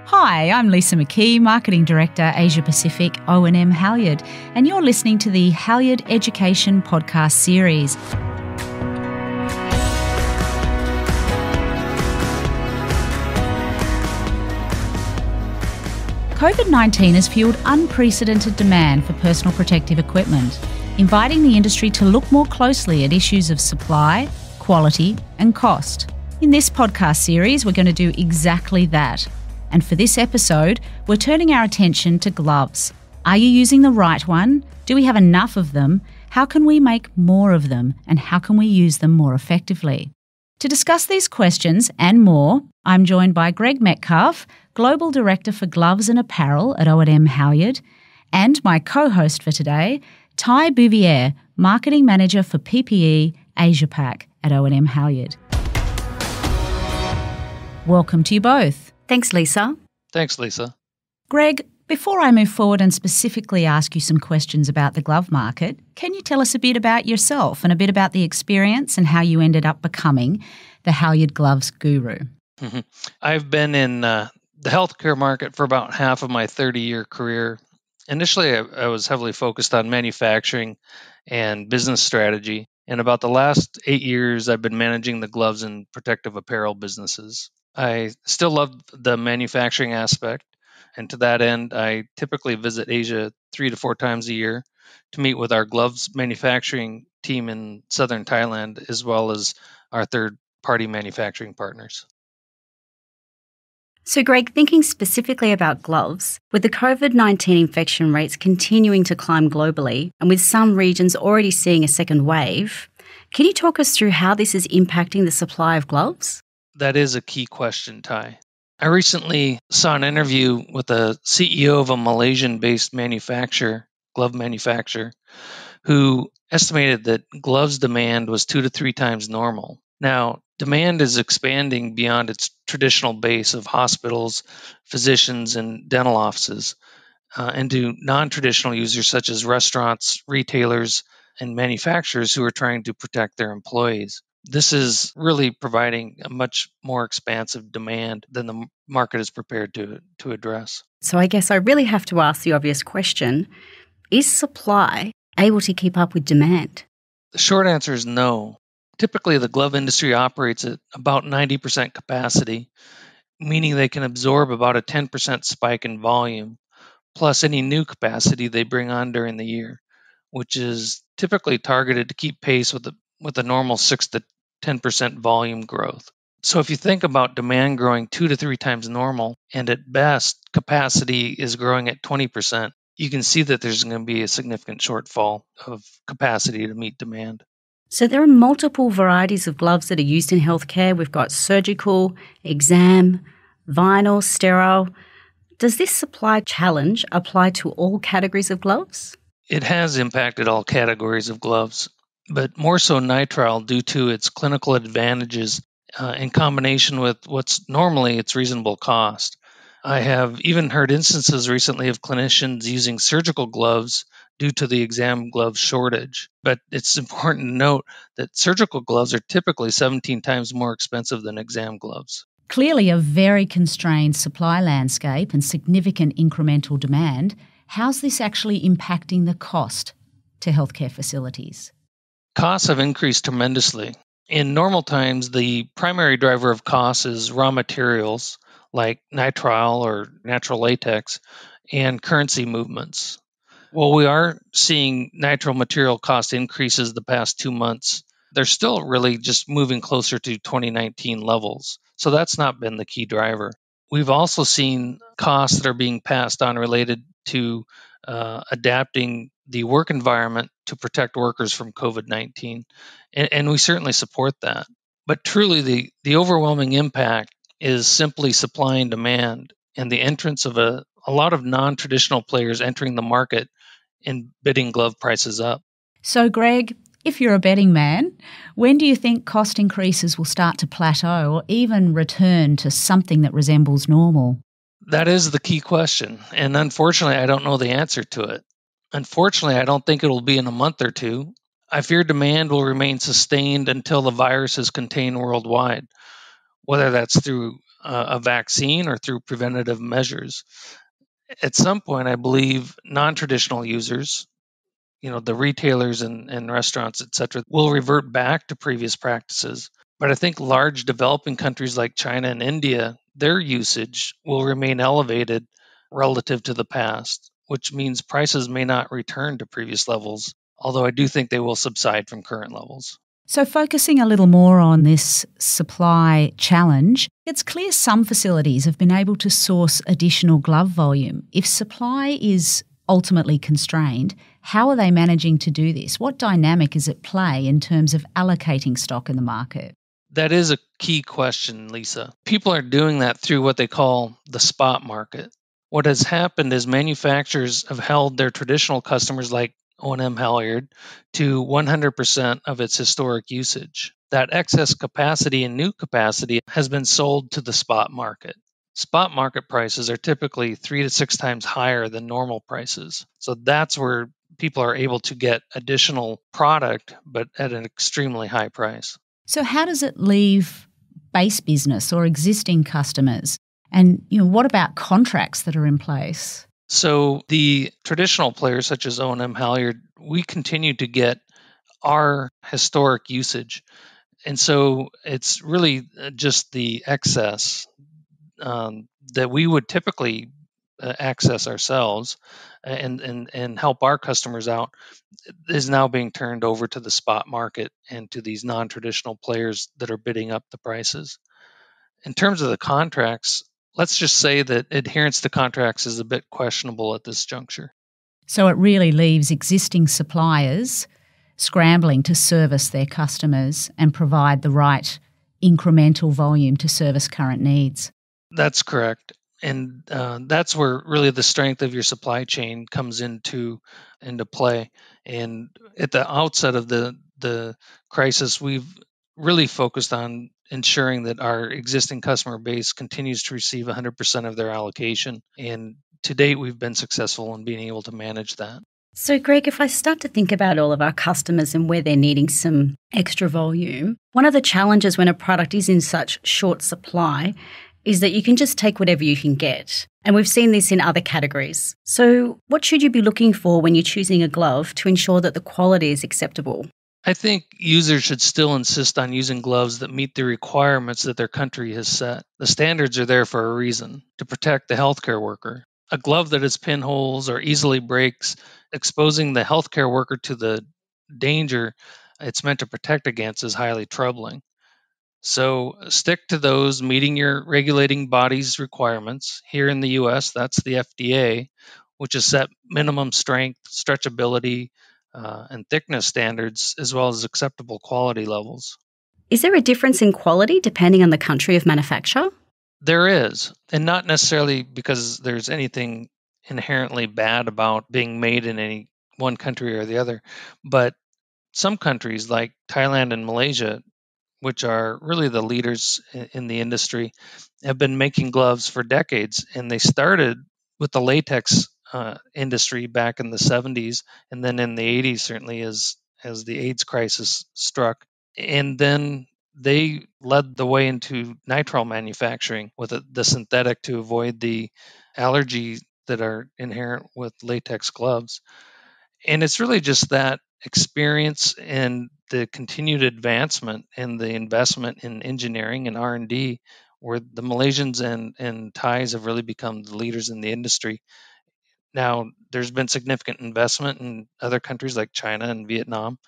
Hi, I'm Lisa McKee, Marketing Director, Asia-Pacific, O&M Halyard, and you're listening to the Halyard Education Podcast Series. COVID-19 has fueled unprecedented demand for personal protective equipment, inviting the industry to look more closely at issues of supply, quality, and cost. In this podcast series, we're going to do exactly that. And for this episode, we're turning our attention to gloves. Are you using the right one? Do we have enough of them? How can we make more of them? And how can we use them more effectively? To discuss these questions and more, I'm joined by Greg Metcalf, Global Director for Gloves and Apparel at O&M Halyard, and my co-host for today, Tai Bouvieir, Marketing Manager for PPE Asia-Pacific at O&M Halyard. Welcome to you both. Thanks, Lisa. Thanks, Lisa. Greg, before I move forward and specifically ask you some questions about the glove market, can you tell us a bit about yourself and a bit about the experience and how you ended up becoming the Halyard Gloves guru? I've been in the healthcare market for about half of my 30-year career. Initially, I was heavily focused on manufacturing and business strategy. And about the last 8 years, I've been managing the gloves and protective apparel businesses. I still love the manufacturing aspect, and to that end, I typically visit Asia 3 to 4 times a year to meet with our gloves manufacturing team in southern Thailand, as well as our third-party manufacturing partners. So, Greg, thinking specifically about gloves, with the COVID-19 infection rates continuing to climb globally, and with some regions already seeing a second wave, can you talk us through how this is impacting the supply of gloves? That is a key question, Tai. I recently saw an interview with the CEO of a Malaysian-based glove manufacturer, who estimated that gloves demand was 2 to 3 times normal. Now, demand is expanding beyond its traditional base of hospitals, physicians, and dental offices into non-traditional users such as restaurants, retailers, and manufacturers who are trying to protect their employees. This is really providing a much more expansive demand than the market is prepared to address. So I guess I really have to ask the obvious question, is supply able to keep up with demand? The short answer is no. Typically, the glove industry operates at about 90% capacity, meaning they can absorb about a 10% spike in volume, plus any new capacity they bring on during the year, which is typically targeted to keep pace with the normal 6 to 10% volume growth. So if you think about demand growing 2 to 3 times normal, and at best capacity is growing at 20%, you can see that there's going to be a significant shortfall of capacity to meet demand. So there are multiple varieties of gloves that are used in healthcare. We've got surgical, exam, vinyl, sterile. Does this supply challenge apply to all categories of gloves? It has impacted all categories of gloves, but more so nitrile due to its clinical advantages in combination with what's normally its reasonable cost. I have even heard instances recently of clinicians using surgical gloves due to the exam glove shortage. But it's important to note that surgical gloves are typically 17 times more expensive than exam gloves. Clearly a very constrained supply landscape and significant incremental demand. How's this actually impacting the cost to healthcare facilities? Costs have increased tremendously. In normal times, the primary driver of costs is raw materials like nitrile or natural latex and currency movements. While we are seeing nitrile material cost increases the past 2 months, they're still really just moving closer to 2019 levels. So that's not been the key driver. We've also seen costs that are being passed on related to adapting the work environment to protect workers from COVID-19. And we certainly support that. But truly, the overwhelming impact is simply supply and demand and the entrance of a lot of non-traditional players entering the market and bidding glove prices up. So, Greg, if you're a betting man, when do you think cost increases will start to plateau or even return to something that resembles normal? That is the key question. And unfortunately, I don't know the answer to it. Unfortunately, I don't think it'll be in a month or two. I fear demand will remain sustained until the virus is contained worldwide, whether that's through a vaccine or through preventative measures. At some point, I believe non-traditional users, the retailers and restaurants, et cetera, will revert back to previous practices. But I think large developing countries like China and India, their usage will remain elevated relative to the past, which means prices may not return to previous levels, although I do think they will subside from current levels. So, focusing a little more on this supply challenge, it's clear some facilities have been able to source additional glove volume. If supply is ultimately constrained, how are they managing to do this? What dynamic is at play in terms of allocating stock in the market? That is a key question, Lisa. People are doing that through what they call the spot market. What has happened is manufacturers have held their traditional customers like O&M Halyard to 100% of its historic usage. That excess capacity and new capacity has been sold to the spot market. Spot market prices are typically 3 to 6 times higher than normal prices. So that's where people are able to get additional product, but at an extremely high price. So how does it leave base business or existing customers? And what about contracts that are in place? So the traditional players such as O&M Halyard, we continue to get our historic usage. And so it's really just the excess that we would typically access ourselves and help our customers out is now being turned over to the spot market and to these non-traditional players that are bidding up the prices. In terms of the contracts, let's just say that adherence to contracts is a bit questionable at this juncture. So it really leaves existing suppliers scrambling to service their customers and provide the right incremental volume to service current needs. That's correct. And that's where really the strength of your supply chain comes into play. And at the outset of the crisis, we've really focused on ensuring that our existing customer base continues to receive 100% of their allocation. And to date, we've been successful in being able to manage that. So, Greg, if I start to think about all of our customers and where they're needing some extra volume, one of the challenges when a product is in such short supply is that you can just take whatever you can get. And we've seen this in other categories. So what should you be looking for when you're choosing a glove to ensure that the quality is acceptable? I think users should still insist on using gloves that meet the requirements that their country has set. The standards are there for a reason, to protect the healthcare worker. A glove that has pinholes or easily breaks, exposing the healthcare worker to the danger it's meant to protect against is highly troubling. So stick to those meeting your regulating body's requirements. Here in the US, that's the FDA, which has set minimum strength, stretchability, and thickness standards, as well as acceptable quality levels. Is there a difference in quality depending on the country of manufacture? There is, and not necessarily because there's anything inherently bad about being made in any one country or the other, but some countries like Thailand and Malaysia, which are really the leaders in the industry, have been making gloves for decades. And they started with the latex industry back in the 70s, and then in the 80s, certainly as the AIDS crisis struck. And then they led the way into nitrile manufacturing with the synthetic to avoid the allergies that are inherent with latex gloves. And it's really just that experience and the continued advancement and the investment in engineering and R&D where the Malaysians and Thais have really become the leaders in the industry. Now, there's been significant investment in other countries like China and Vietnam,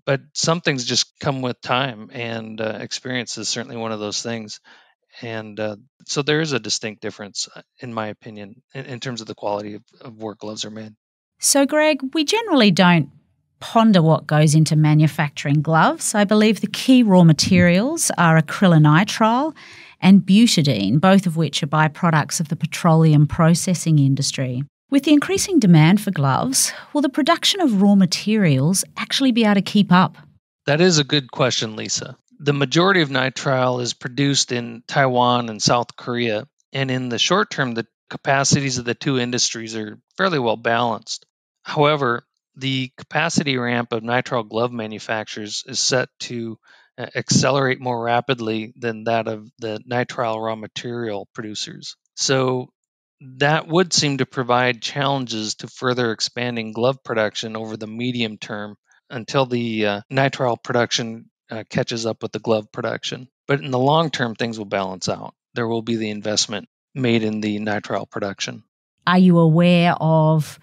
but some things just come with time, and experience is certainly one of those things. And so there is a distinct difference, in my opinion, in terms of the quality of where gloves are made. So, Greg, we generally don't ponder what goes into manufacturing gloves. I believe the key raw materials are acrylonitrile and butadiene, both of which are byproducts of the petroleum processing industry. With the increasing demand for gloves, will the production of raw materials actually be able to keep up? That is a good question, Lisa. The majority of nitrile is produced in Taiwan and South Korea, and in the short term, the capacities of the two industries are fairly well balanced. However, The capacity ramp of nitrile glove manufacturers is set to accelerate more rapidly than that of the nitrile raw material producers. So that would seem to provide challenges to further expanding glove production over the medium term until the nitrile production catches up with the glove production. But in the long term, things will balance out. There will be the investment made in the nitrile production. Are you aware of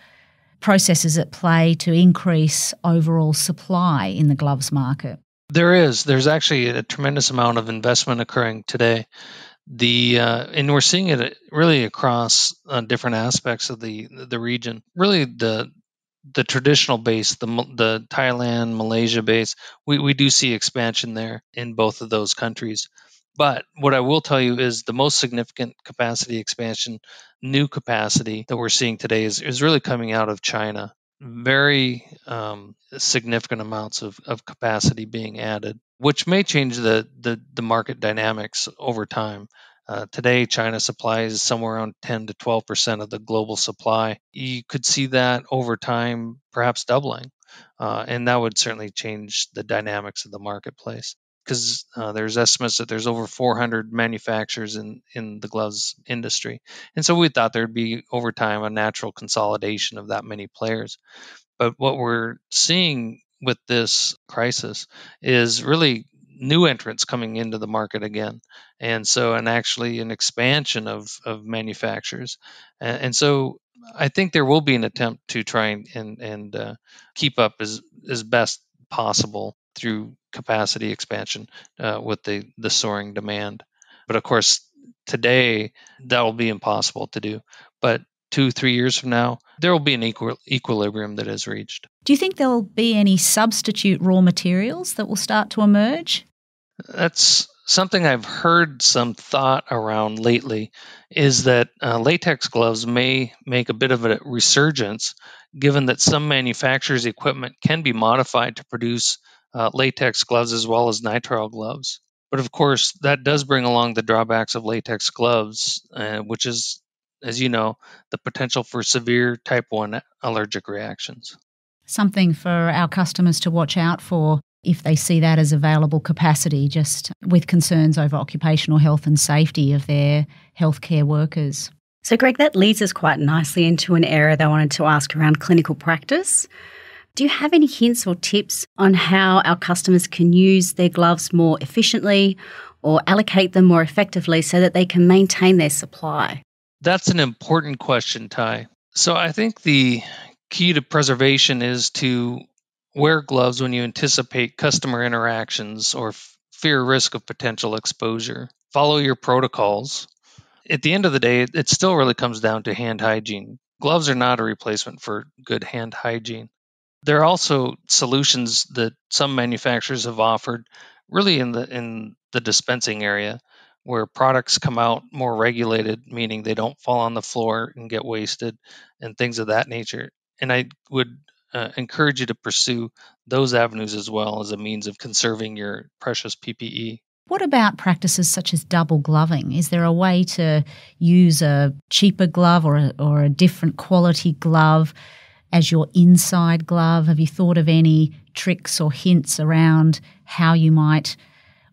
processes at play to increase overall supply in the gloves market? There's actually a tremendous amount of investment occurring today. And we're seeing it really across different aspects of the region. Really, the traditional base, the Thailand, Malaysia base, we do see expansion there in both of those countries. But what I will tell you is the most significant capacity expansion, new capacity that we're seeing today is really coming out of China. Very significant amounts of capacity being added, which may change the market dynamics over time. Today, China supplies somewhere around 10 to 12% of the global supply. You could see that over time, perhaps doubling, and that would certainly change the dynamics of the marketplace. Because there's estimates that there's over 400 manufacturers in the gloves industry, and so we thought there'd be over time a natural consolidation of that many players. But what we're seeing with this crisis is really new entrants coming into the market again. And actually an expansion of manufacturers. And so I think there will be an attempt to try and keep up as best possible through capacity expansion with the soaring demand. But of course, today that will be impossible to do. But 2-3 years from now, there will be an equilibrium that is reached. Do you think there'll be any substitute raw materials that will start to emerge? That's something I've heard some thought around lately, is that latex gloves may make a bit of a resurgence, given that some manufacturers' equipment can be modified to produce latex gloves as well as nitrile gloves. But of course, that does bring along the drawbacks of latex gloves, which is, as you know, the potential for severe type 1 allergic reactions. Something for our customers to watch out for if they see that as available capacity, just with concerns over occupational health and safety of their healthcare workers. So, Greg, that leads us quite nicely into an area that I wanted to ask around clinical practice. Do you have any hints or tips on how our customers can use their gloves more efficiently or allocate them more effectively so that they can maintain their supply? That's an important question, Tai. So I think the key to preservation is to wear gloves when you anticipate customer interactions or fear risk of potential exposure. Follow your protocols. At the end of the day, it still really comes down to hand hygiene. Gloves are not a replacement for good hand hygiene. There are also solutions that some manufacturers have offered really in the dispensing area, where products come out more regulated, meaning they don't fall on the floor and get wasted and things of that nature. And I would encourage you to pursue those avenues as well as a means of conserving your precious PPE. What about practices such as double gloving? Is there a way to use a cheaper glove or a different quality glove as your inside glove? Have you thought of any tricks or hints around how you might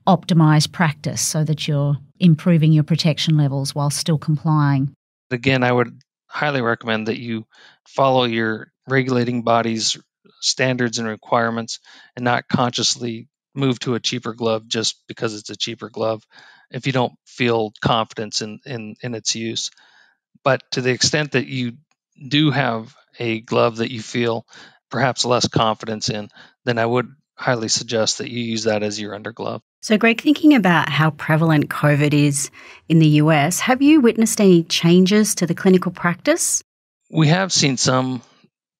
optimize practice so that you're improving your protection levels while still complying? Again, I would highly recommend that you follow your regulating body's standards and requirements and not consciously move to a cheaper glove just because it's a cheaper glove if you don't feel confidence in its use. But to the extent that you do have a glove that you feel perhaps less confidence in, then I would highly suggest that you use that as your underglove. So, Greg, thinking about how prevalent COVID is in the US, have you witnessed any changes to the clinical practice? We have seen some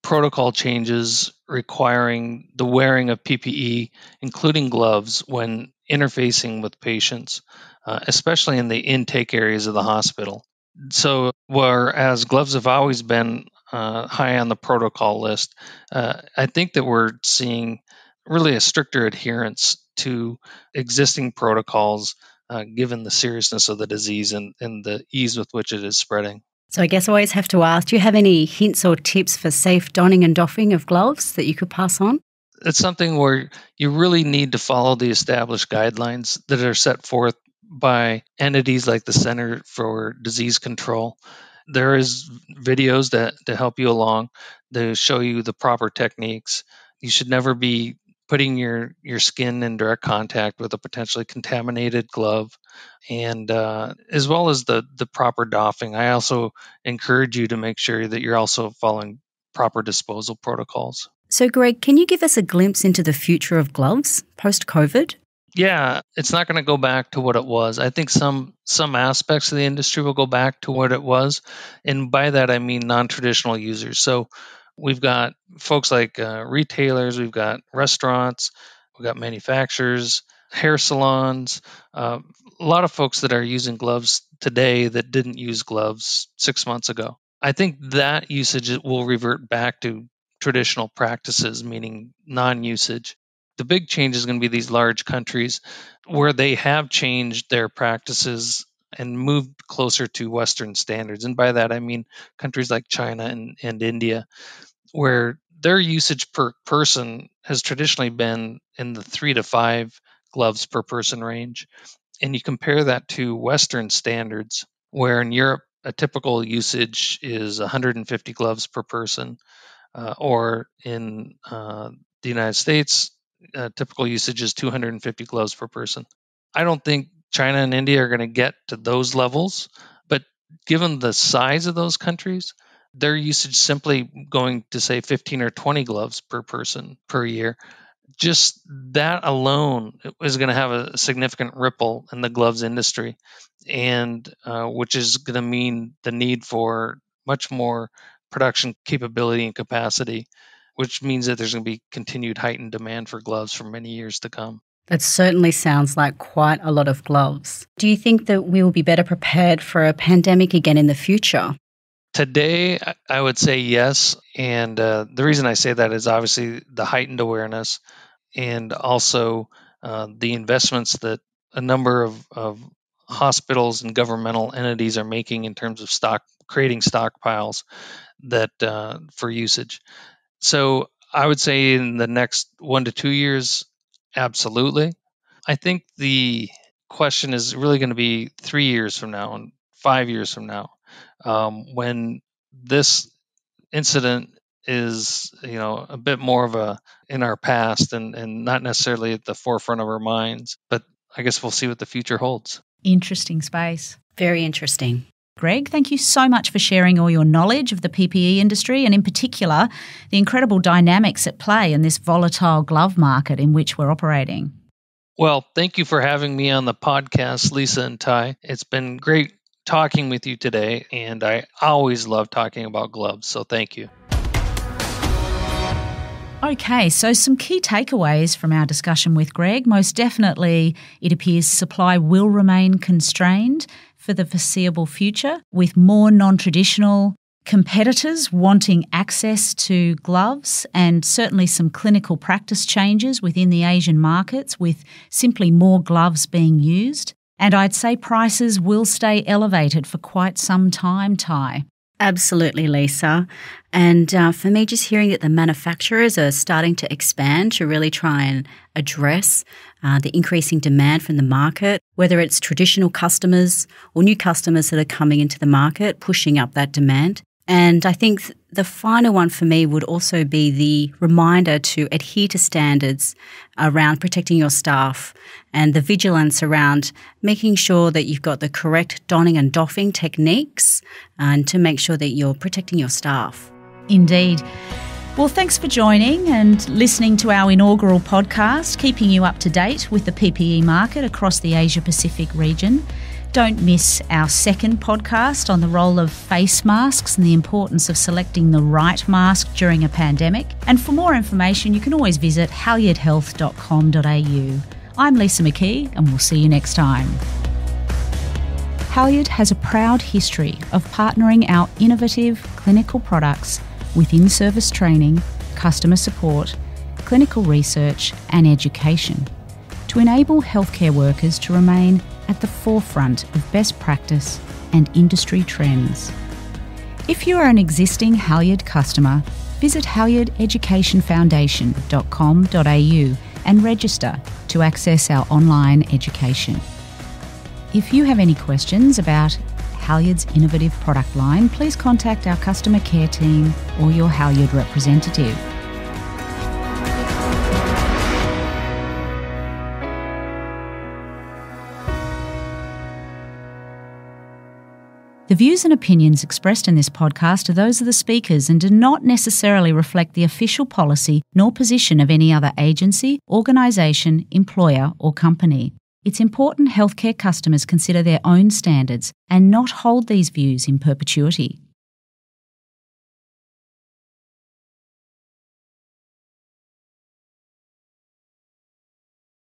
protocol changes requiring the wearing of PPE, including gloves, when interfacing with patients, especially in the intake areas of the hospital. So, whereas gloves have always been high on the protocol list, I think that we're seeing really a stricter adherence to existing protocols, given the seriousness of the disease and the ease with which it is spreading. So I guess I always have to ask, do you have any hints or tips for safe donning and doffing of gloves that you could pass on? It's something where you really need to follow the established guidelines that are set forth by entities like the Center for Disease Control. There is videos that to help you along, to show you the proper techniques. You should never be putting your skin in direct contact with a potentially contaminated glove, and as well as the proper doffing. I also encourage you to make sure that you're also following proper disposal protocols. So Greg, can you give us a glimpse into the future of gloves post-COVID? Yeah, it's not going to go back to what it was. I think some aspects of the industry will go back to what it was, and by that I mean non-traditional users. So we've got folks like retailers, we've got restaurants, we've got manufacturers, hair salons, a lot of folks that are using gloves today that didn't use gloves 6 months ago. I think that usage will revert back to traditional practices, meaning non-usage. The big change is going to be these large countries where they have changed their practices and moved closer to Western standards. And by that, I mean countries like China and India, where their usage per person has traditionally been in the 3 to 5 gloves per person range. And you compare that to Western standards, where in Europe, a typical usage is 150 gloves per person, or in the United States, typical usage is 250 gloves per person. I don't think China and India are going to get to those levels, but given the size of those countries, their usage simply going to say 15 or 20 gloves per person per year, just that alone is going to have a significant ripple in the gloves industry, and which is going to mean the need for much more production capability and capacity, which means that there's going to be continued heightened demand for gloves for many years to come. That certainly sounds like quite a lot of gloves. Do you think that we will be better prepared for a pandemic again in the future? Today, I would say yes. And the reason I say that is obviously the heightened awareness, and also the investments that a number of hospitals and governmental entities are making in terms of creating stockpiles that for usage. So I would say in the next 1 to 2 years, absolutely. I think the question is really going to be 3 years from now and 5 years from now, when this incident is a bit more of a in our past and not necessarily at the forefront of our minds. But I guess we'll see what the future holds. Interesting space. Very interesting. Greg, thank you so much for sharing all your knowledge of the PPE industry, and in particular, the incredible dynamics at play in this volatile glove market in which we're operating. Well, thank you for having me on the podcast, Lisa and Tai. It's been great talking with you today, and I always love talking about gloves, so thank you. Okay, so some key takeaways from our discussion with Greg. Most definitely, it appears supply will remain constrained for the foreseeable future, with more non-traditional competitors wanting access to gloves, and certainly some clinical practice changes within the Asian markets with simply more gloves being used. And I'd say prices will stay elevated for quite some time, Tai. Absolutely, Lisa. And for me, just hearing that the manufacturers are starting to expand to really try and address the increasing demand from the market, whether it's traditional customers or new customers that are coming into the market, pushing up that demand. And I think the final one for me would also be the reminder to adhere to standards around protecting your staff and the vigilance around making sure that you've got the correct donning and doffing techniques and to make sure that you're protecting your staff. Indeed. Well, thanks for joining and listening to our inaugural podcast, keeping you up to date with the PPE market across the Asia-Pacific region. Don't miss our second podcast on the role of face masks and the importance of selecting the right mask during a pandemic. And for more information, you can always visit halyardhealth.com.au. I'm Lisa McKee, and we'll see you next time. Halyard has a proud history of partnering our innovative clinical products with in-service training, customer support, clinical research and education to enable healthcare workers to remain at the forefront of best practice and industry trends. If you are an existing Halyard customer, visit hallardeducationfoundation.com.au and register to access our online education. If you have any questions about Halyard's innovative product line, please contact our customer care team or your Halyard representative. The views and opinions expressed in this podcast are those of the speakers and do not necessarily reflect the official policy nor position of any other agency, organisation, employer or company. It's important healthcare customers consider their own standards and not hold these views in perpetuity.